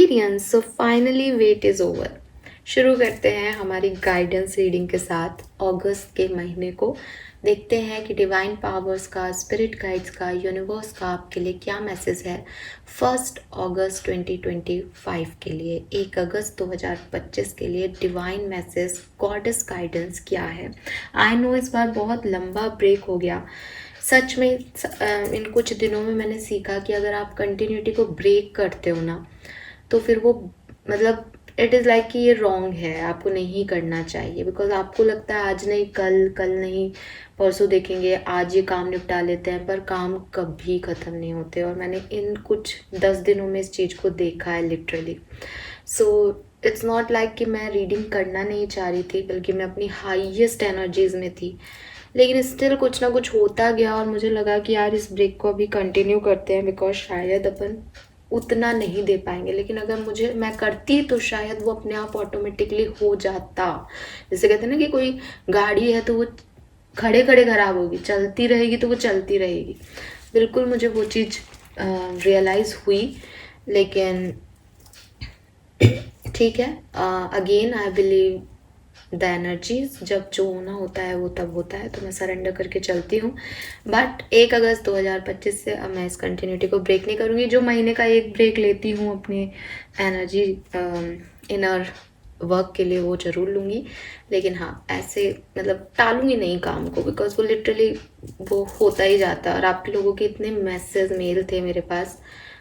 Aquarians, so finally wait is over. शुरू करते हैं हमारी गाइडेंस रीडिंग के साथ अगस्त के महीने को। देखते हैं कि डिवाइन पावर्स का, स्पिरिट गाइड्स का, यूनिवर्स का आपके लिए क्या मैसेज है 1 अगस्त 2025 के लिए। 1 अगस्त 2025 के लिए डिवाइन मैसेज, गॉडेस गाइडेंस क्या है। आई नो इस बार बहुत लंबा ब्रेक हो गया। सच में इन कुछ दिनों में मैंने सीखा कि अगर आप कंटिन्यूटी को ब्रेक करते हो ना, तो फिर वो मतलब इट इज़ लाइक कि ये रॉन्ग है, आपको नहीं करना चाहिए। बिकॉज आपको लगता है आज नहीं कल, कल नहीं परसों देखेंगे, आज ये काम निपटा लेते हैं, पर काम कभी ख़त्म नहीं होते। और मैंने इन कुछ 10 दिनों में इस चीज़ को देखा है literally. So it's not like कि मैं रीडिंग करना नहीं चाह रही थी, बल्कि मैं अपनी हाईएस्ट एनर्जीज में थी, लेकिन स्टिल कुछ ना कुछ होता गया और मुझे लगा कि यार इस ब्रेक को अभी कंटिन्यू करते हैं, बिकॉज शायद अपन उतना नहीं दे पाएंगे। लेकिन अगर मैं करती तो शायद वो अपने आप ऑटोमेटिकली हो जाता। जैसे कहते हैं ना कि कोई गाड़ी है तो वो खड़े खड़े खराब होगी, चलती रहेगी तो वो चलती रहेगी। बिल्कुल मुझे वो चीज़ रियलाइज़ हुई। लेकिन ठीक है, again I believe the energies, जब जो होना होता है वो तब होता है, तो मैं सरेंडर करके चलती हूँ। बट 1 अगस्त 2025 से अब मैं इस कंटिन्यूटी को ब्रेक नहीं करूँगी। जो महीने का एक ब्रेक लेती हूँ अपने एनर्जी इनर वर्क के लिए, वो ज़रूर लूँगी। लेकिन हाँ, ऐसे मतलब टालूंगी नहीं काम को, बिकॉज वो लिटरली वो होता ही जाता है। और आप लोगों के इतने मैसेज मेल थे मेरे पास,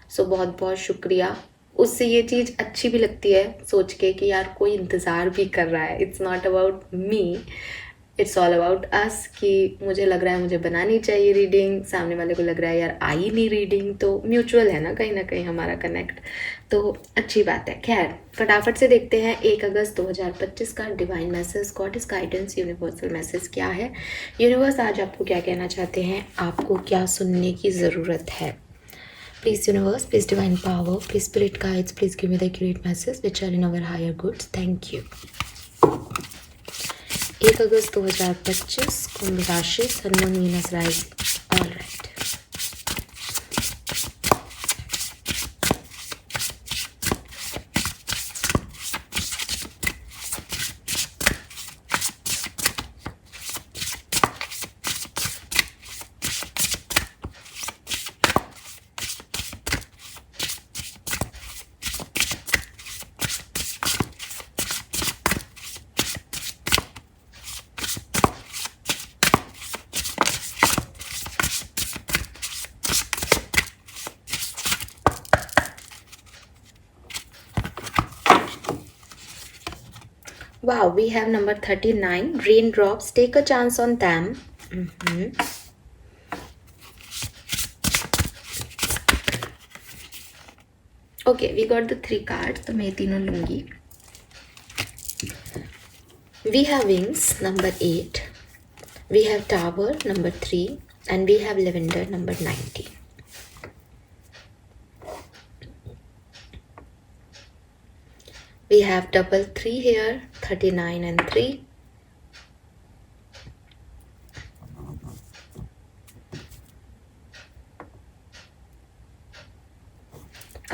सो बहुत बहुत शुक्रिया। उससे ये चीज़ अच्छी भी लगती है सोच के कि यार कोई इंतज़ार भी कर रहा है। It's not about me, it's all about us. कि मुझे लग रहा है मुझे बनानी चाहिए रीडिंग, सामने वाले को लग रहा है यार आई नहीं रीडिंग, तो म्यूचुअल है ना कहीं हमारा कनेक्ट, तो अच्छी बात है। खैर, फटाफट से देखते हैं 1 अगस्त 2025 का divine message, goddess guidance, universal message क्या है। यूनिवर्स आज आपको क्या कहना चाहते हैं, आपको क्या सुनने की ज़रूरत है। Please universe, please divine power, please spirit guides, please give me the accurate message which are in our higher goods. Thank you. 1 अगस्त 2025 कुंभ राशि, sun moon Venus rising. All right, wow, we have number 39, raindrops, take a chance on them. Okay, we got the 3 cards, तो मैं तीनों लूंगी। We have wings, number 8, we have tower, number 3, and we have lavender, number 19. We have double 3 here, 39 and 3.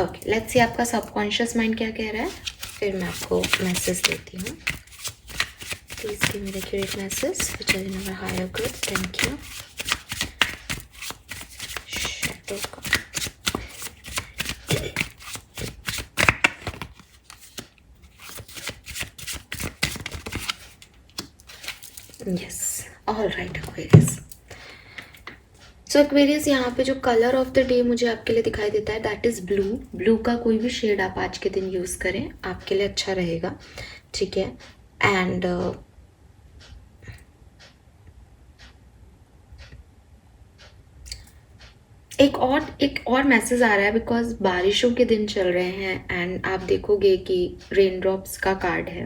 Okay, let's see आपका subconscious mind क्या कह रहा है, फिर मैं आपको मैसेज देती हूँ। Please give me the accurate message which are in our higher good. Thank you. Yes, all right Aquarius. So Aquarius, यहाँ पे जो कलर ऑफ द डे मुझे आपके लिए दिखाई देता है दैट इज़ ब्लू। ब्लू का कोई भी शेड आप आज के दिन यूज़ करें, आपके लिए अच्छा रहेगा, ठीक है। एंड एक और मैसेज आ रहा है, बिकॉज बारिशों के दिन चल रहे हैं एंड आप देखोगे कि रेन ड्रॉप्स का कार्ड है।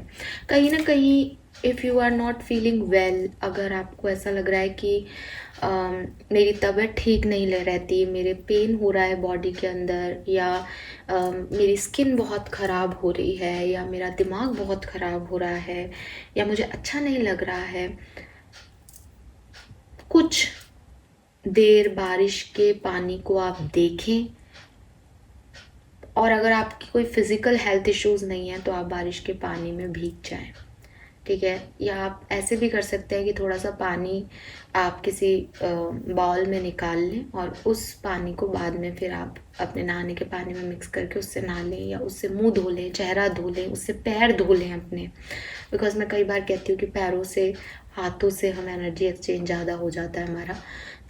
कहीं ना कहीं if you are not feeling well, अगर आपको ऐसा लग रहा है कि मेरी तबीयत ठीक नहीं ले रहती, मेरे पेन हो रहा है बॉडी के अंदर, या मेरी स्किन बहुत ख़राब हो रही है, या मेरा दिमाग बहुत ख़राब हो रहा है, या मुझे अच्छा नहीं लग रहा है, कुछ देर बारिश के पानी को आप देखें और अगर आपकी कोई फिज़िकल हेल्थ इश्यूज़ नहीं है तो आप बारिश के पानी में भीग जाएं, ठीक है। या आप ऐसे भी कर सकते हैं कि थोड़ा सा पानी आप किसी बाउल में निकाल लें और उस पानी को बाद में फिर आप अपने नहाने के पानी में मिक्स करके उससे नहा लें, या उससे मुंह धो लें, चेहरा धो लें, उससे पैर धो लें अपने। बिकॉज मैं कई बार कहती हूँ कि पैरों से, हाथों से हम एनर्जी एक्सचेंज ज़्यादा हो जाता है हमारा,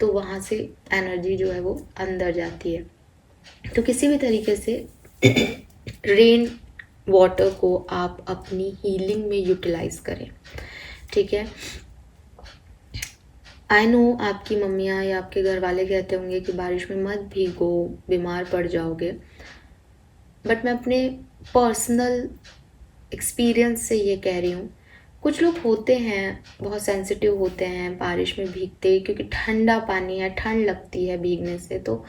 तो वहाँ से एनर्जी जो है वो अंदर जाती है। तो किसी भी तरीके से रेन वाटर को आप अपनी हीलिंग में यूटिलाइज करें, ठीक है। आई नो आपकी मम्मियाँ या आपके घर वाले कहते होंगे कि बारिश में मत भीगो, बीमार पड़ जाओगे, बट मैं अपने पर्सनल एक्सपीरियंस से ये कह रही हूँ, कुछ लोग होते हैं बहुत सेंसिटिव होते हैं बारिश में भीगते ही, क्योंकि ठंडा पानी है, ठंड लगती है भीगने से, तो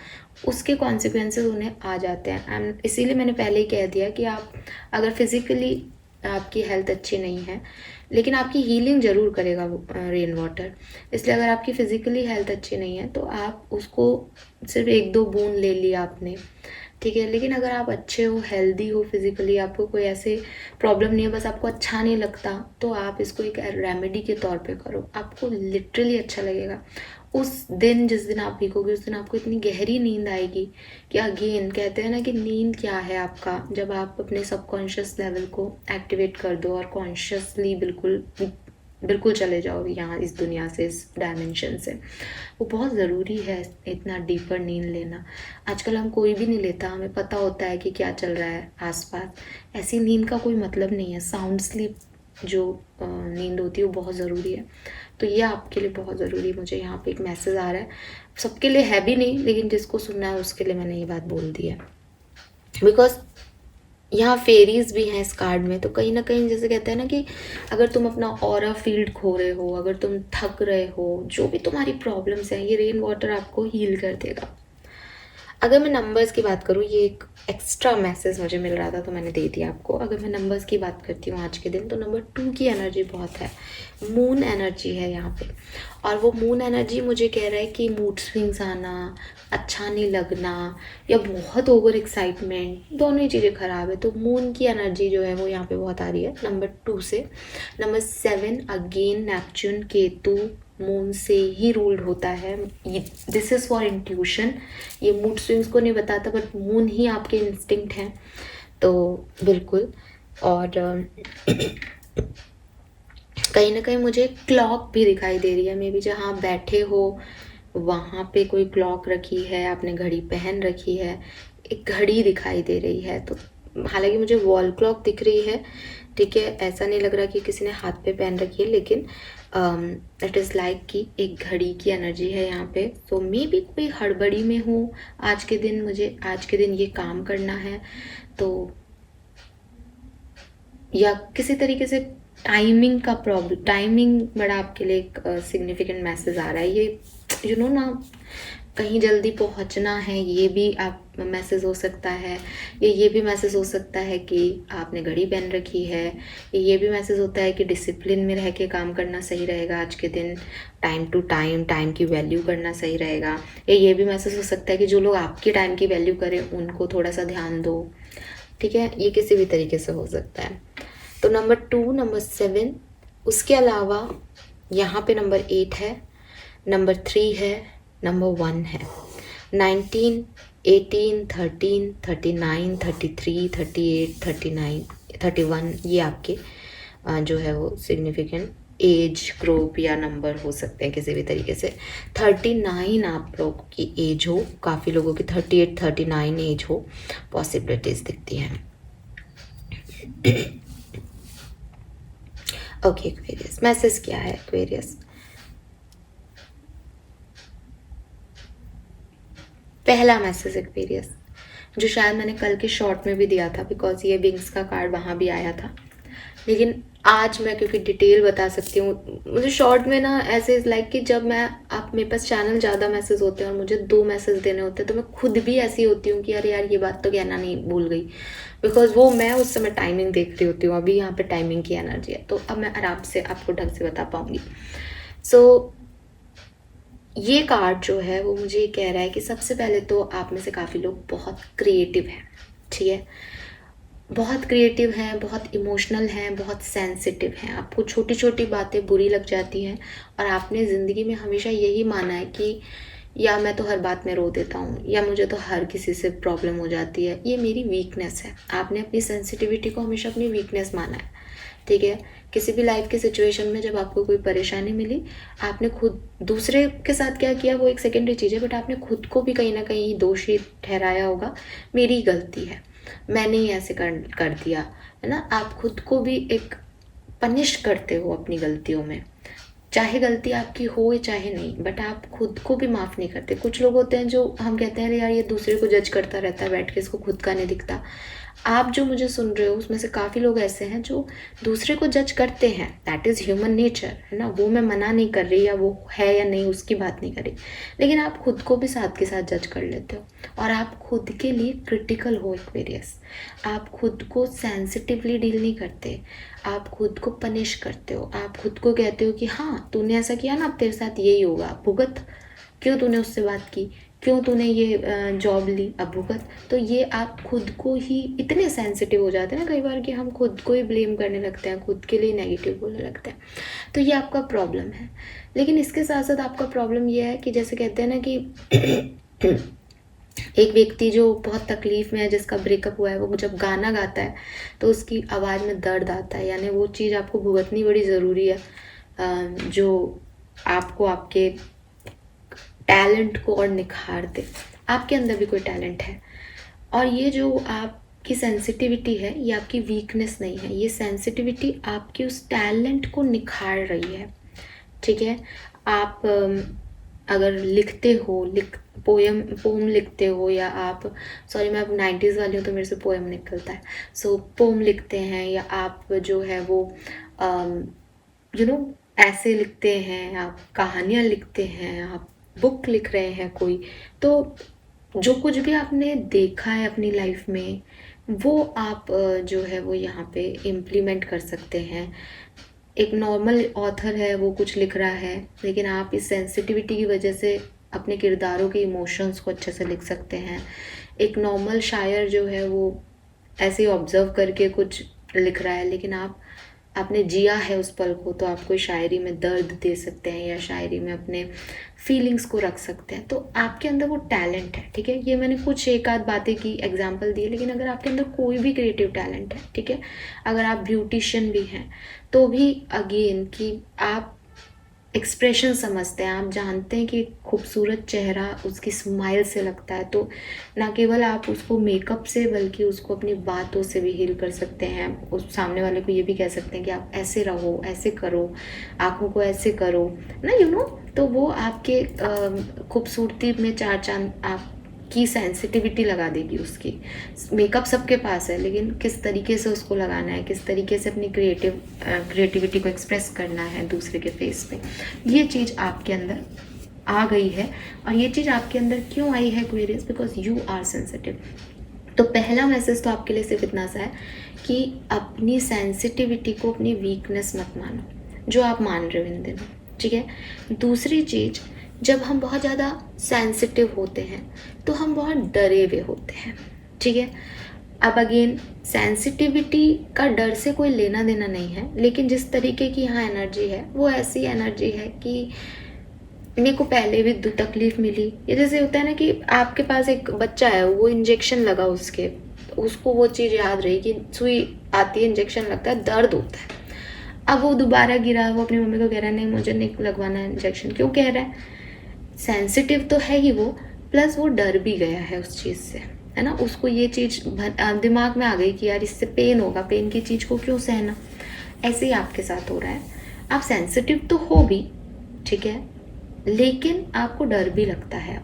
उसके कॉन्सिक्वेंसेस उन्हें आ जाते हैं। एंड इसीलिए मैंने पहले ही कह दिया कि आप अगर फिज़िकली आपकी हेल्थ अच्छी नहीं है, लेकिन आपकी हीलिंग ज़रूर करेगा रेन वाटर। इसलिए अगर आपकी फ़िज़िकली हेल्थ अच्छी नहीं है तो आप उसको सिर्फ 1-2 बूंद ले लिया आपने, ठीक है। लेकिन अगर आप अच्छे हो, हेल्दी हो फिज़िकली, आपको कोई ऐसे प्रॉब्लम नहीं है, बस आपको अच्छा नहीं लगता, तो आप इसको एक रेमेडी के तौर पे करो, आपको लिटरली अच्छा लगेगा। उस दिन जिस दिन आप भीगोगे उस दिन आपको इतनी गहरी नींद आएगी कि अगेन कहते हैं ना कि नींद क्या है आपका, जब आप अपने सबकॉन्शियस लेवल को एक्टिवेट कर दो और कॉन्शियसली बिल्कुल बिल्कुल चले जाओ यहाँ इस दुनिया से, इस डायमेंशन से। वो बहुत ज़रूरी है इतना डीपर नींद लेना। आजकल हम कोई भी नहीं लेता, हमें पता होता है कि क्या चल रहा है आसपास। ऐसी नींद का कोई मतलब नहीं है। साउंड स्लीप जो नींद होती है वो बहुत ज़रूरी है। तो ये आपके लिए बहुत ज़रूरी, मुझे यहाँ पे एक मैसेज आ रहा है, सबके लिए है भी नहीं, लेकिन जिसको सुनना है उसके लिए मैंने ये बात बोल दी है। बिकॉज यहाँ फेरीज भी हैं इस कार्ड में, तो कहीं ना कहीं जैसे कहते हैं ना कि अगर तुम अपना ऑरा फील्ड खो रहे हो, अगर तुम थक रहे हो, जो भी तुम्हारी प्रॉब्लम्स हैं, ये रेन वाटर आपको हील कर देगा। अगर मैं नंबर्स की बात करूँ, ये एक एक्स्ट्रा मैसेज मुझे मिल रहा था तो मैंने दे दिया आपको। अगर मैं नंबर्स की बात करती हूँ आज के दिन, तो नंबर 2 की एनर्जी बहुत है, मून एनर्जी है यहाँ पे। और वो मून एनर्जी मुझे कह रहा है कि मूड स्विंग्स आना, अच्छा नहीं लगना, या बहुत ओवर एक्साइटमेंट, दोनों ही चीज़ें ख़राब है। तो मून की एनर्जी जो है वो यहाँ पे बहुत आ रही है नंबर 2 से। Number 7 again Neptune, Ketu moon से ही रूल्ड होता है। दिस इज़ फॉर इंट्यूशन, ये मूड स्विंग्स को नहीं बताता, बट मून ही आपके इंस्टिंक्ट हैं, तो बिल्कुल। और कहीं ना कहीं मुझे क्लॉक भी दिखाई दे रही है, मे बी जहाँ आप बैठे हो वहाँ पे कोई क्लॉक रखी है, आपने घड़ी पहन रखी है, एक घड़ी दिखाई दे रही है। तो हालांकि मुझे वॉल क्लॉक दिख रही है, ठीक है, ऐसा नहीं लग रहा कि किसी ने हाथ पे पहन रखी है, लेकिन इट इज़ लाइक कि एक घड़ी की एनर्जी है यहाँ पे। तो मे बी कोई हड़बड़ी में हूँ आज के दिन, मुझे आज के दिन ये काम करना है, तो या किसी तरीके से टाइमिंग का प्रॉब्लम, टाइमिंग बड़ा आपके लिए एक सिग्निफिकेंट मैसेज आ रहा है। ये यू नो ना, कहीं जल्दी पहुंचना है, ये भी आप मैसेज हो सकता है। ये भी मैसेज हो सकता है कि आपने घड़ी पहन रखी है। ये भी मैसेज होता है कि डिसिप्लिन में रह के काम करना सही रहेगा आज के दिन, टाइम टू टाइम, टाइम की वैल्यू करना सही रहेगा। ये भी मैसेज हो सकता है कि जो लोग आपके टाइम की वैल्यू करें उनको थोड़ा सा ध्यान दो, ठीक है। ये किसी भी तरीके से हो सकता है। तो नंबर 2, नंबर 7, उसके अलावा यहाँ पे नंबर 8 है, नंबर 3 है, नंबर 1 है, 19, 18, 13, 39, 33, 38, 39, 31, ये आपके जो है वो सिग्निफिकेंट एज ग्रुप या नंबर हो सकते हैं किसी भी तरीके से। 39 आप लोग की एज हो, काफ़ी लोगों की 38, 39 एज हो, पॉसिबिलिटीज़ दिखती हैं। ओके एक्वेरियस, मैसेज क्या है एक्वेरियस? पहला मैसेज एक्वेरियस, जो शायद मैंने कल के शॉर्ट में भी दिया था, बिकॉज ये विंग्स का कार्ड वहाँ भी आया था, लेकिन आज मैं क्योंकि डिटेल बता सकती हूँ। मुझे शॉर्ट में ना ऐसे लाइक कि जब मैं, आप मेरे पास चैनल ज़्यादा मैसेज होते हैं और मुझे 2 मैसेज देने होते हैं, तो मैं खुद भी ऐसी होती हूँ कि अरे यार ये बात तो कहना नहीं, भूल गई, बिकॉज वो मैं उस समय टाइमिंग देख रही होती हूँ। अभी यहाँ पे टाइमिंग की एनर्जी है, तो अब मैं आराम से आपको ढंग से बता पाऊँगी। सो ये कार्ड जो है वो मुझे कह रहा है कि सबसे पहले तो आप में से काफ़ी लोग बहुत क्रिएटिव हैं, ठीक है। बहुत क्रिएटिव हैं, बहुत इमोशनल हैं, बहुत सेंसिटिव हैं। आपको छोटी छोटी बातें बुरी लग जाती हैं और आपने ज़िंदगी में हमेशा यही माना है कि या मैं तो हर बात में रो देता हूँ, या मुझे तो हर किसी से प्रॉब्लम हो जाती है, ये मेरी वीकनेस है। आपने अपनी सेंसिटिविटी को हमेशा अपनी वीकनेस माना है, ठीक है। किसी भी लाइफ के सिचुएशन में जब आपको कोई परेशानी मिली, आपने खुद दूसरे के साथ क्या किया वो एक सेकेंडरी चीज़ है, बट आपने खुद को भी कहीं ना कहीं दोषी ठहराया होगा, मेरी गलती है, मैंने ही ऐसे कर दिया, है ना। आप खुद को भी एक पनिश करते हो अपनी गलतियों में, चाहे गलती आपकी हो या चाहे नहीं, बट आप खुद को भी माफ़ नहीं करते। कुछ लोग होते हैं जो हम कहते हैं अरे यार ये दूसरे को जज करता रहता है बैठ के, इसको खुद का नहीं दिखता। आप जो मुझे सुन रहे हो उसमें से काफ़ी लोग ऐसे हैं जो दूसरे को जज करते हैं, दैट इज़ ह्यूमन नेचर, है ना। वो मैं मना नहीं कर रही, या वो है या नहीं उसकी बात नहीं कर रही, लेकिन आप खुद को भी साथ के साथ जज कर लेते हो और आप खुद के लिए क्रिटिकल हो एक्वेरियस। आप खुद को सेंसिटिवली डील नहीं करते, आप खुद को पनिश करते हो। आप खुद को कहते हो कि हाँ तूने ऐसा किया ना, अब तेरे साथ यही होगा, भुगत। क्यों तूने उससे बात की, क्यों तूने ये जॉब ली, अब भुगत। तो ये आप खुद को ही इतने सेंसिटिव हो जाते हैं ना कई बार कि हम खुद को ही ब्लेम करने लगते हैं, खुद के लिए नेगेटिव बोलने लगते हैं। तो ये आपका प्रॉब्लम है। लेकिन इसके साथ साथ आपका प्रॉब्लम ये है कि जैसे कहते हैं ना कि एक व्यक्ति जो बहुत तकलीफ़ में है, जिसका ब्रेकअप हुआ है, वो जब गाना गाता है तो उसकी आवाज़ में दर्द आता है, यानी वो चीज़ आपको भुगतनी बड़ी ज़रूरी है, जो आपको आपके टैलेंट को और निखार दे। आपके अंदर भी कोई टैलेंट है, और ये जो आपकी सेंसिटिविटी है ये आपकी वीकनेस नहीं है, ये सेंसिटिविटी आपकी उस टैलेंट को निखार रही है, ठीक है। आप अगर लिखते हो, पोम लिखते हो, या आप सॉरी मैं अब 90s वाली हूँ तो मेरे से पोएम निकलता है, सो पोम लिखते हैं, या आप जो है वो ऐसे लिखते हैं, आप कहानियाँ लिखते हैं, आप बुक लिख रहे हैं कोई, तो जो कुछ भी आपने देखा है अपनी लाइफ में वो आप जो है वो यहाँ पे इम्प्लीमेंट कर सकते हैं। एक नॉर्मल ऑथर है, वो कुछ लिख रहा है, लेकिन आप इस सेंसिटिविटी की वजह से अपने किरदारों के इमोशंस को अच्छे से लिख सकते हैं। एक नॉर्मल शायर जो है वो ऐसे ही ऑब्जर्व करके कुछ लिख रहा है, लेकिन आपने जिया है उस पल को, तो आप कोई शायरी में दर्द दे सकते हैं या शायरी में अपने फीलिंग्स को रख सकते हैं। तो आपके अंदर वो टैलेंट है, ठीक है। ये मैंने कुछ एक आध बातें की, एग्जांपल दिए, लेकिन अगर आपके अंदर कोई भी क्रिएटिव टैलेंट है, ठीक है, अगर आप ब्यूटिशियन भी हैं तो भी अगेन कि आप एक्सप्रेशन समझते हैं, आप जानते हैं कि खूबसूरत चेहरा उसकी स्माइल से लगता है, तो ना केवल आप उसको मेकअप से बल्कि उसको अपनी बातों से भी हील कर सकते हैं। उस सामने वाले को ये भी कह सकते हैं कि आप ऐसे रहो, ऐसे करो, आँखों को ऐसे करो ना, तो वो आपके खूबसूरती में चार चांद आपकी सेंसिटिविटी लगा देगी उसकी। मेकअप सबके पास है, लेकिन किस तरीके से उसको लगाना है, किस तरीके से अपनी क्रिएटिविटी को एक्सप्रेस करना है दूसरे के फेस पे, ये चीज़ आपके अंदर आ गई है। और ये चीज़ आपके अंदर क्यों आई है Aquarius, because you are sensitive. तो पहला मैसेज तो आपके लिए सिर्फ इतना सा है कि अपनी सेंसिटिविटी को अपनी वीकनेस मत मानो, जो आप मान रहे हो इन दिनों, ठीक है। दूसरी चीज़, जब हम बहुत ज़्यादा सेंसिटिव होते हैं तो हम बहुत डरे हुए होते हैं, ठीक है। अब अगेन सेंसिटिविटी का डर से कोई लेना देना नहीं है, लेकिन जिस तरीके की यहाँ एनर्जी है वो ऐसी एनर्जी है कि मेरे को पहले भी तकलीफ़ मिली। ये जैसे होता है ना कि आपके पास एक बच्चा है, वो इंजेक्शन लगा उसको वो चीज़ याद रही कि सुई आती है, इंजेक्शन लगता है, दर्द होता है। अब वो दोबारा गिरा, वो अपनी मम्मी को कह रहा है नहीं मुझे नहीं लगवाना है इंजेक्शन। क्यों कह रहा है? सेंसिटिव तो है ही वो, प्लस वो डर भी गया है उस चीज़ से, है ना। उसको ये चीज़ दिमाग में आ गई कि यार इससे पेन होगा, पेन की चीज़ को क्यों सहना। ऐसे ही आपके साथ हो रहा है, आप सेंसिटिव तो हो भी, ठीक है, लेकिन आपको डर भी लगता है।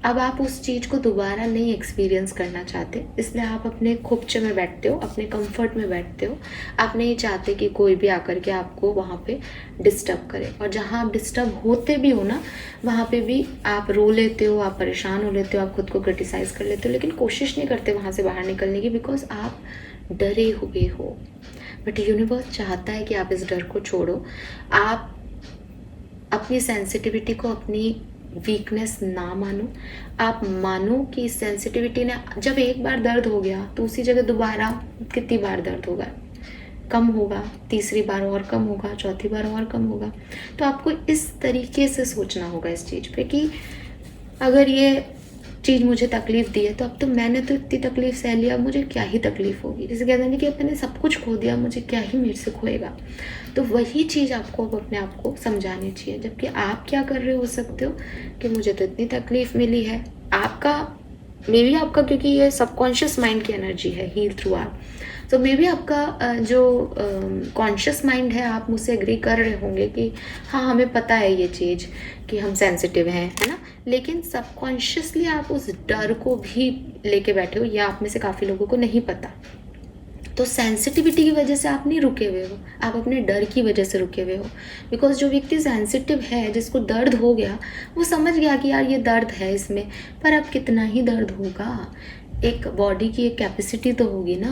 अब आप उस चीज़ को दोबारा नहीं एक्सपीरियंस करना चाहते, इसलिए आप अपने खुपचे में बैठते हो, अपने कंफर्ट में बैठते हो। आप नहीं चाहते कि कोई भी आकर के आपको वहाँ पे डिस्टर्ब करे, और जहाँ आप डिस्टर्ब होते भी हो ना, वहाँ पे भी आप रो लेते हो, आप परेशान हो लेते हो, आप खुद को क्रिटिसाइज़ कर लेते हो, लेकिन कोशिश नहीं करते वहाँ से बाहर निकलने की, बिकॉज आप डरे हुए हो। बट यूनिवर्स चाहता है कि आप इस डर को छोड़ो, आप अपनी सेंसिटिविटी को अपनी वीकनेस ना मानो। आप मानो कि सेंसिटिविटी ने, जब एक बार दर्द हो गया तो उसी जगह दोबारा कितनी बार दर्द होगा, कम होगा, तीसरी बार और कम होगा, चौथी बार और कम होगा। तो आपको इस तरीके से सोचना होगा इस चीज़ पे कि अगर ये चीज़ मुझे तकलीफ़ दी है तो अब तो मैंने तो इतनी तकलीफ़ सह लिया, मुझे क्या ही तकलीफ़ होगी। जैसे कहते हैं कि अब मैंने सब कुछ खो दिया, मुझे क्या ही मेरे से खोएगा। तो वही चीज़ आपको अब अपने आप को समझानी चाहिए। जबकि आप क्या कर रहे हो सकते हो कि मुझे तो इतनी तकलीफ़ मिली है, आपका मे बी आपका, क्योंकि ये सबकॉन्शियस माइंड की एनर्जी है, हील थ्रू आर्ट। तो मे बी आपका जो कॉन्शियस माइंड है, आप मुझसे एग्री कर रहे होंगे कि हाँ हमें पता है ये चीज़ कि हम सेंसिटिव हैं, है ना। लेकिन सबकॉन्शियसली आप उस डर को भी लेके बैठे हो, ये आप में से काफ़ी लोगों को नहीं पता। तो सेंसिटिविटी की वजह से आप नहीं रुके हुए हो, आप अपने डर की वजह से रुके हुए हो। बिकॉज जो व्यक्ति सेंसिटिव है, जिसको दर्द हो गया, वो समझ गया कि यार ये दर्द है इसमें, पर अब कितना ही दर्द होगा। एक बॉडी की एक कैपेसिटी तो होगी ना।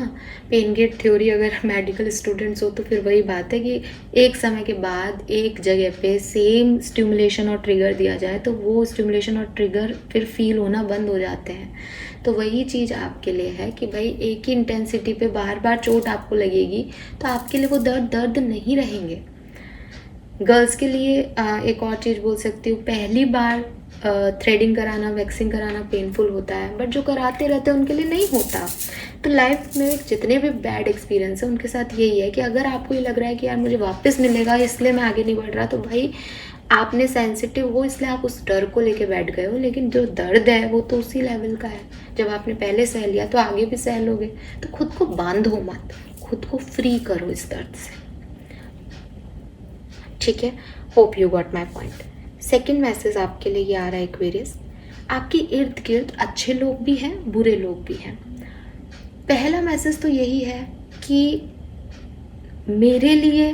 पेन गेट थ्योरी, अगर मेडिकल स्टूडेंट्स हो तो फिर वही बात है कि एक समय के बाद एक जगह पे सेम स्टिमुलेशन और ट्रिगर दिया जाए तो वो स्टिमुलेशन और ट्रिगर फिर फील होना बंद हो जाते हैं। तो वही चीज़ आपके लिए है कि भाई एक ही इंटेंसिटी पे बार बार चोट आपको लगेगी तो आपके लिए वो दर्द नहीं रहेंगे। गर्ल्स के लिए एक और चीज़ बोल सकती हूँ, पहली बार थ्रेडिंग कराना, वैक्सिंग कराना पेनफुल होता है, बट जो कराते रहते हैं उनके लिए नहीं होता। तो लाइफ में जितने भी बैड एक्सपीरियंस है उनके साथ यही है कि अगर आपको ये लग रहा है कि यार मुझे वापस मिलेगा इसलिए मैं आगे नहीं बढ़ रहा, तो भाई आपने सेंसिटिव हो इसलिए आप उस डर को लेके बैठ गए हो। लेकिन जो दर्द है वो तो उसी लेवल का है, जब आपने पहले सह लिया तो आगे भी सह लोगे। तो खुद को बांधो मत, खुद को फ्री करो इस दर्द से, ठीक है। Hope you got my point. Second message आपके लिए ये आ रहा है एक्वेरियस, आपके इर्द गिर्द अच्छे लोग भी हैं, बुरे लोग भी हैं। पहला मैसेज तो यही है कि मेरे लिए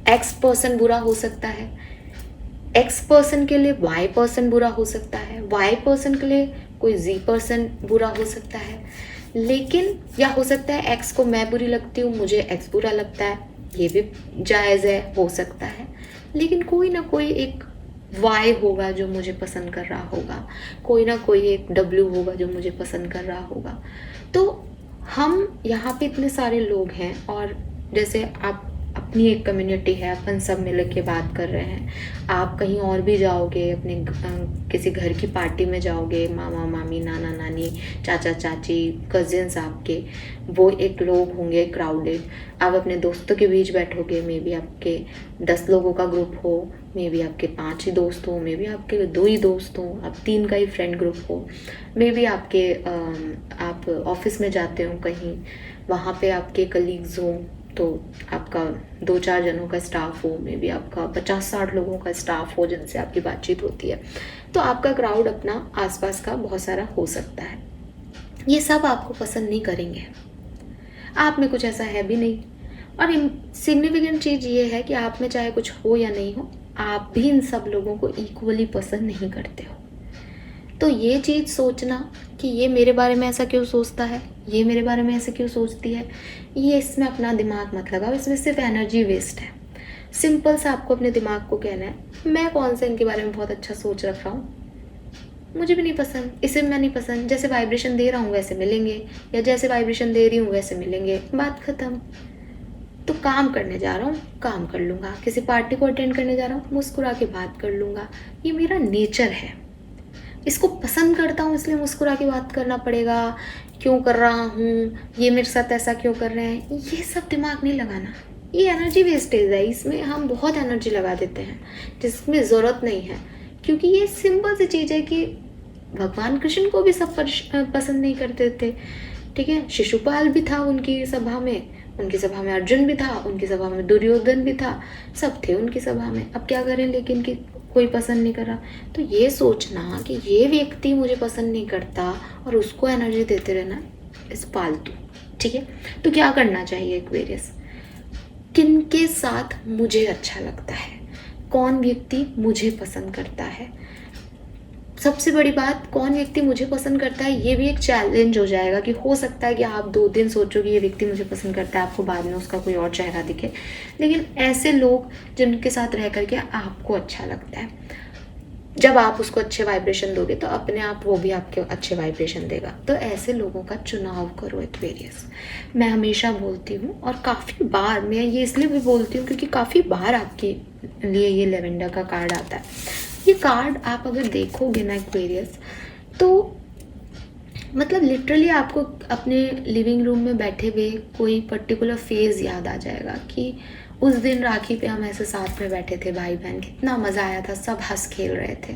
एक्स पर्सन बुरा हो सकता है, एक्स पर्सन के लिए वाई पर्सन बुरा हो सकता है, वाई पर्सन के लिए कोई जी पर्सन बुरा हो सकता है। लेकिन या हो सकता है एक्स को मैं बुरी लगती हूँ, मुझे एक्स बुरा लगता है, ये भी जायज़ है, हो सकता है। लेकिन कोई ना कोई एक वाई होगा जो मुझे पसंद कर रहा होगा, कोई ना कोई एक डब्ल्यू होगा जो मुझे पसंद कर रहा होगा। तो हम यहाँ पे इतने सारे लोग हैं, और जैसे आप अपनी एक कम्युनिटी है, अपन सब मिल के बात कर रहे हैं। आप कहीं और भी जाओगे, अपने किसी घर की पार्टी में जाओगे, मामा मामी, नाना नानी, चाचा चाची, कजिन्स आपके, वो एक लोग होंगे क्राउडेड। आप अपने दोस्तों के बीच बैठोगे, मे बी आपके 10 लोगों का ग्रुप हो, मे बी आपके 5 ही दोस्त हो, मे बी आपके 2 ही दोस्त हो, आप 3 का ही फ्रेंड ग्रुप हो, मे बी आपके आप ऑफिस में जाते हो कहीं, वहाँ पे आपके कलीग्स हों, तो आपका 2-4 जनों का स्टाफ हो, मे बी आपका 50-60 लोगों का स्टाफ हो जिनसे आपकी बातचीत होती है। तो आपका क्राउड अपना आसपास का बहुत सारा हो सकता है। ये सब आपको पसंद नहीं करेंगे, आप में कुछ ऐसा है भी नहीं। और सिग्निफिकेंट चीज़ ये है कि आप में चाहे कुछ हो या नहीं हो, आप भी इन सब लोगों को इक्वली पसंद नहीं करते हो। तो ये चीज़ सोचना कि ये मेरे बारे में ऐसा क्यों सोचता है, ये मेरे बारे में ऐसे क्यों सोचती है, ये इसमें अपना दिमाग मत लगाओ, इसमें सिर्फ एनर्जी वेस्ट है। सिंपल सा आपको अपने दिमाग को कहना है, मैं कौन सा इनके बारे में बहुत अच्छा सोच रख रहा हूँ, मुझे भी नहीं पसंद, इसे मैं नहीं पसंद, जैसे वाइब्रेशन दे रहा हूँ वैसे मिलेंगे, या जैसे वाइब्रेशन दे रही हूँ वैसे मिलेंगे, बात ख़त्म। तो काम करने जा रहा हूँ, काम कर लूँगा, किसी पार्टी को अटेंड करने जा रहा हूँ, मुस्कुरा के बात कर लूँगा, ये मेरा नेचर है। इसको पसंद करता हूँ इसलिए मुस्कुरा के बात करना पड़ेगा, क्यों कर रहा हूँ, ये मेरे साथ ऐसा क्यों कर रहे हैं, ये सब दिमाग नहीं लगाना। ये एनर्जी वेस्टेज है, इसमें हम बहुत एनर्जी लगा देते हैं जिसमें ज़रूरत नहीं है। क्योंकि ये सिंपल सी चीज़ है कि भगवान कृष्ण को भी सब पसंद नहीं करते थे, ठीक है। शिशुपाल भी था उनकी सभा में, उनकी सभा में अर्जुन भी था, उनकी सभा में दुर्योधन भी था, सब थे उनकी सभा में। अब क्या करें, लेकिन कि कोई पसंद नहीं कर रहा। तो ये सोचना कि ये व्यक्ति मुझे पसंद नहीं करता और उसको एनर्जी देते रहना इस फालतू, ठीक है। तो क्या करना चाहिए एक्वेरियस, किनके साथ मुझे अच्छा लगता है, कौन व्यक्ति मुझे पसंद करता है। सबसे बड़ी बात, कौन व्यक्ति मुझे पसंद करता है, ये भी एक चैलेंज हो जाएगा कि हो सकता है कि आप 2 दिन सोचो कि ये व्यक्ति मुझे पसंद करता है, आपको बाद में उसका कोई और चेहरा दिखे। लेकिन ऐसे लोग जिनके साथ रह करके आपको अच्छा लगता है, जब आप उसको अच्छे वाइब्रेशन दोगे तो अपने आप वो भी आपके अच्छे वाइब्रेशन देगा। तो ऐसे लोगों का चुनाव करो एक्वेरियस। मैं हमेशा बोलती हूँ, और काफ़ी बार मैं ये इसलिए भी बोलती हूँ क्योंकि काफ़ी बार आपके लिए ये लेवेंडर का कार्ड आता है। ये कार्ड आप अगर देखोगे ना एक्वेरियस, तो मतलब लिटरली आपको अपने लिविंग रूम में बैठे हुए कोई पर्टिकुलर फेज़ याद आ जाएगा कि उस दिन राखी पे हम ऐसे साथ में बैठे थे भाई बहन, कितना मज़ा आया था, सब हंस खेल रहे थे,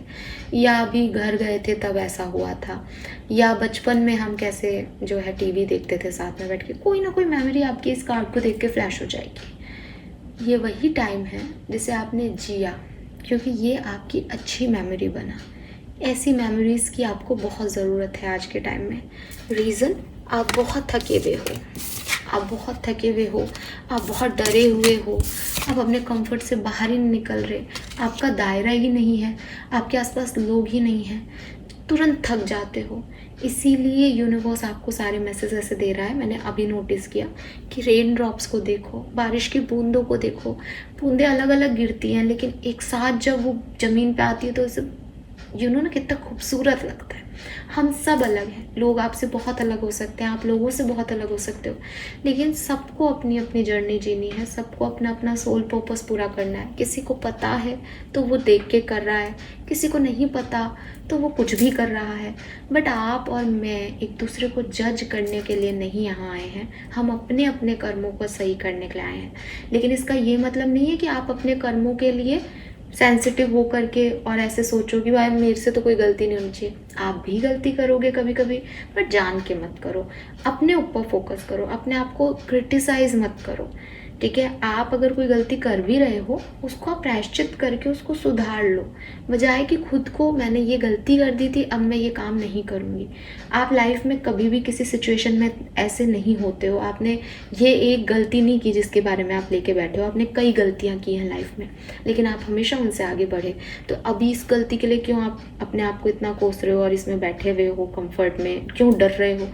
या अभी घर गए थे तब ऐसा हुआ था, या बचपन में हम कैसे जो है टीवी देखते थे साथ में बैठ के। कोई ना कोई मेमोरी आपकी इस कार्ड को देख के फ्लैश हो जाएगी। ये वही टाइम है जिसे आपने जिया, क्योंकि ये आपकी अच्छी मेमोरी बना। ऐसी मेमोरीज़ की आपको बहुत ज़रूरत है आज के टाइम में। रीज़न, आप बहुत थके हुए हो, आप बहुत थके हुए हो, आप बहुत डरे हुए हो, आप अपने कंफर्ट से बाहर ही नहीं निकल रहे, आपका दायरा ही नहीं है, आपके आसपास लोग ही नहीं हैं, तुरंत थक जाते हो। इसीलिए यूनिवर्स आपको सारे मैसेज ऐसे दे रहा है। मैंने अभी नोटिस किया कि रेन ड्रॉप्स को देखो, बारिश की बूंदों को देखो, बूंदें अलग अलग गिरती हैं लेकिन एक साथ जब वो ज़मीन पे आती है तो इसे ना कितना खूबसूरत लगता है। हम सब अलग हैं, लोग आपसे बहुत अलग हो सकते हैं, आप लोगों से बहुत अलग हो सकते हो, लेकिन सबको अपनी अपनी जर्नी जीनी है, सबको अपना अपना सोल पर्पस पूरा करना है। किसी को पता है तो वो देख के कर रहा है, किसी को नहीं पता तो वो कुछ भी कर रहा है। बट आप और मैं एक दूसरे को जज करने के लिए नहीं यहाँ आए हैं, हम अपने अपने कर्मों को सही करने के लिए आए हैं। लेकिन इसका ये मतलब नहीं है कि आप अपने कर्मों के लिए सेंसिटिव हो करके और ऐसे सोचो कि भाई मेरे से तो कोई गलती नहीं होनी चाहिए। आप भी गलती करोगे कभी कभी, बट जान के मत करो, अपने ऊपर फोकस करो, अपने आप को क्रिटिसाइज मत करो, ठीक है। आप अगर कोई गलती कर भी रहे हो उसको आप प्रायश्चित करके उसको सुधार लो, बजाय कि खुद को मैंने ये गलती कर दी थी अब मैं ये काम नहीं करूँगी। आप लाइफ में कभी भी किसी सिचुएशन में ऐसे नहीं होते हो। आपने ये एक गलती नहीं की जिसके बारे में आप लेके बैठे हो, आपने कई गलतियाँ की हैं लाइफ में, लेकिन आप हमेशा उनसे आगे बढ़े। तो अभी इस गलती के लिए क्यों आप अपने आप को इतना कोस रहे हो और इसमें बैठे हुए हो कंफर्ट में, क्यों डर रहे हो?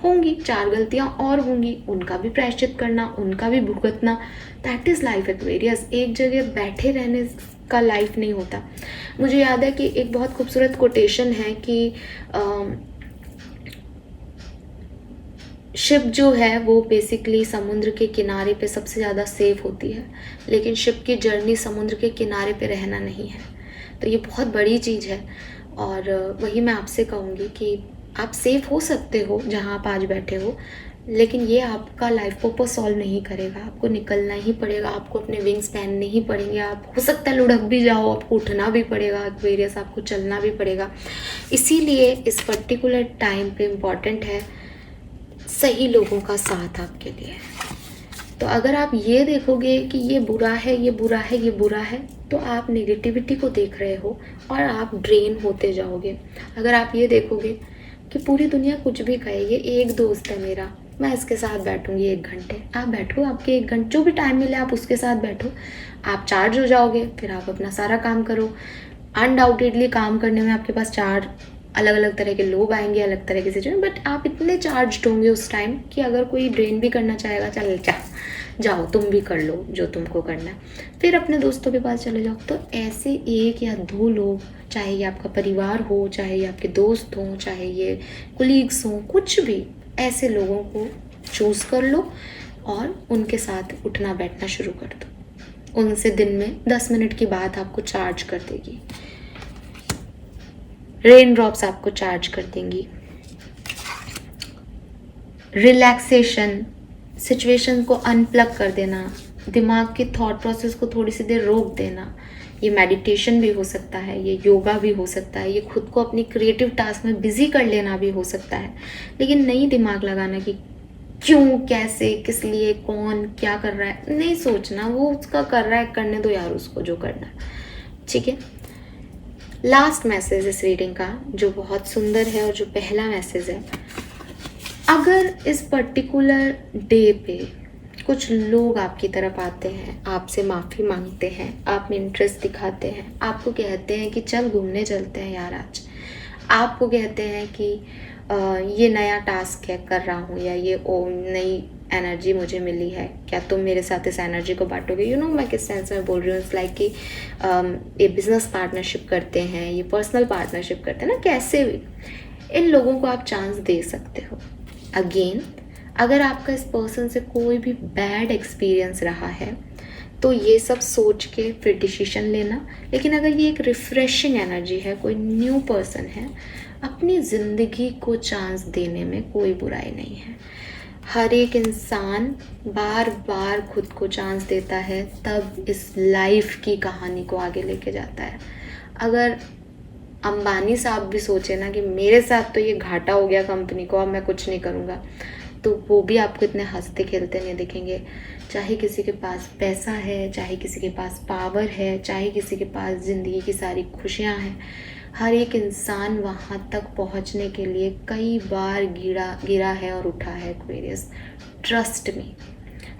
होंगी 4 गलतियाँ और होंगी, उनका भी प्रायश्चित करना, उनका भी भुगतना। That is life Aquarius. एक जगह बैठे रहने का लाइफ नहीं होता। मुझे याद है कि एक बहुत खूबसूरत कोटेशन है कि शिप जो है वो बेसिकली समुद्र के किनारे पे सबसे ज़्यादा सेफ होती है, लेकिन शिप की जर्नी समुद्र के किनारे पे रहना नहीं है। तो ये बहुत बड़ी चीज़ है, और वही मैं आपसे कहूँगी कि आप सेफ हो सकते हो जहाँ आप आज बैठे हो, लेकिन ये आपका लाइफ पर्पस सॉल्व नहीं करेगा। आपको निकलना ही पड़ेगा, आपको अपने विंग्स पहनने ही पड़ेंगे। आप हो सकता है लुढ़क भी जाओ, आपको उठना भी पड़ेगा एक्वेरियस, आपको चलना भी पड़ेगा। इसीलिए इस पर्टिकुलर टाइम पे इम्पॉर्टेंट है सही लोगों का साथ आपके लिए। तो अगर आप ये देखोगे कि ये बुरा है, ये बुरा है, ये बुरा है, तो आप नेगेटिविटी को देख रहे हो और आप ड्रेन होते जाओगे। अगर आप ये देखोगे कि पूरी दुनिया कुछ भी कहे, ये एक दोस्त है मेरा, मैं इसके साथ बैठूंगी 1 घंटे, आप बैठो, आपके 1 घंटे जो भी टाइम मिले आप उसके साथ बैठो, आप चार्ज हो जाओगे, फिर आप अपना सारा काम करो। अनडाउटेडली काम करने में आपके पास 4 अलग अलग तरह के लोग आएंगे, अलग तरह की सिचुएशन, बट आप इतने चार्ज होंगे उस टाइम कि अगर कोई ड्रेन भी करना चाहेगा, चल जाओ तुम भी कर लो जो तुमको करना है, फिर अपने दोस्तों के पास चले जाओ। तो ऐसे 1 या 2 लोग, चाहे ये आपका परिवार हो, चाहे ये आपके दोस्त हों, चाहे ये कुलीग्स हों, कुछ भी, ऐसे लोगों को चूज़ कर लो और उनके साथ उठना बैठना शुरू कर दो। उनसे दिन में 10 मिनट की बात आपको चार्ज कर देगी, रेन ड्रॉप्स आपको चार्ज कर देंगी। रिलैक्सेशन, सिचुएशन को अनप्लग कर देना, दिमाग के थॉट प्रोसेस को थोड़ी सी देर रोक देना, ये मेडिटेशन भी हो सकता है, ये योगा भी हो सकता है, ये खुद को अपनी क्रिएटिव टास्क में बिजी कर लेना भी हो सकता है। लेकिन नहीं दिमाग लगाना कि क्यों, कैसे, किस लिए, कौन क्या कर रहा है, नहीं सोचना, वो उसका कर रहा है, करने दो यार उसको जो करना है, ठीक है। लास्ट मैसेज इस रीडिंग का जो बहुत सुंदर है और जो पहला मैसेज है, अगर इस पर्टिकुलर डे पे कुछ लोग आपकी तरफ आते हैं, आपसे माफ़ी मांगते हैं, आप में इंटरेस्ट दिखाते हैं, आपको कहते हैं कि चल घूमने चलते हैं यार आज, आपको कहते हैं कि ये नया टास्क है कर रहा हूँ, या ये नई एनर्जी मुझे मिली है, क्या तुम मेरे साथ इस एनर्जी को बांटोगे? यू नो मैं किस सेंस में बोल रही हूँ। इट्स लाइक कि ये बिजनेस पार्टनरशिप करते हैं, ये पर्सनल पार्टनरशिप करते हैं ना, कैसे भी इन लोगों को आप चांस दे सकते हो। अगेन, अगर आपका इस पर्सन से कोई भी बैड एक्सपीरियंस रहा है तो ये सब सोच के फिर डिसीजन लेना। लेकिन अगर ये एक रिफ्रेशिंग एनर्जी है, कोई न्यू पर्सन है, अपनी ज़िंदगी को चांस देने में कोई बुराई नहीं है। हर एक इंसान बार बार खुद को चांस देता है, तब इस लाइफ की कहानी को आगे लेके जाता है। अगर अंबानी साहब भी सोचे ना कि मेरे साथ तो ये घाटा हो गया कंपनी को, अब मैं कुछ नहीं करूँगा, तो वो भी आपको इतने हंसते खेलते नहीं दिखेंगे। चाहे किसी के पास पैसा है, चाहे किसी के पास पावर है, चाहे किसी के पास ज़िंदगी की सारी खुशियाँ हैं, हर एक इंसान वहाँ तक पहुँचने के लिए कई बार गिरा है और उठा है एक्वेरियस। ट्रस्ट मी,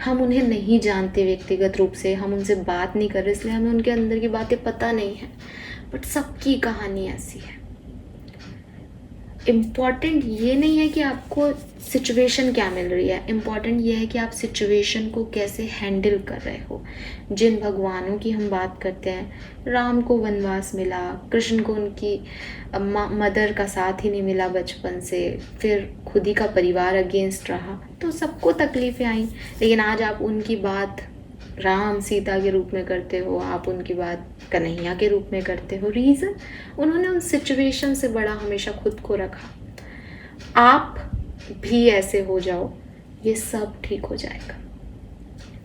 हम उन्हें नहीं जानते व्यक्तिगत रूप से, हम उनसे बात नहीं कर रहे, इसलिए हमें उनके अंदर की बातें पता नहीं है, बट सबकी कहानी ऐसी है। इम्पॉर्टेंट ये नहीं है कि आपको सिचुएशन क्या मिल रही है, इम्पॉर्टेंट ये है कि आप सिचुएशन को कैसे हैंडल कर रहे हो। जिन भगवानों की हम बात करते हैं, राम को वनवास मिला, कृष्ण को उनकी मदर का साथ ही नहीं मिला बचपन से, फिर खुद ही का परिवार अगेंस्ट रहा, तो सबको तकलीफ़ें आई। लेकिन आज आप उनकी बात राम सीता के रूप में करते हो, आप उनकी बात कन्हैया के रूप में करते हो। रीज़न, उन्होंने उन सिचुएशन से बड़ा हमेशा खुद को रखा। आप भी ऐसे हो जाओ, ये सब ठीक हो जाएगा।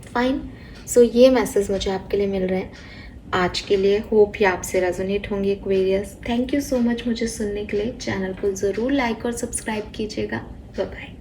फाइन। सो ये मैसेज मुझे आपके लिए मिल रहे हैं आज के लिए। होप ये आपसे रेजोनेट होंगे Aquarius. Thank you so much मुझे सुनने के लिए। चैनल को ज़रूर लाइक और सब्सक्राइब कीजिएगा। Bye bye.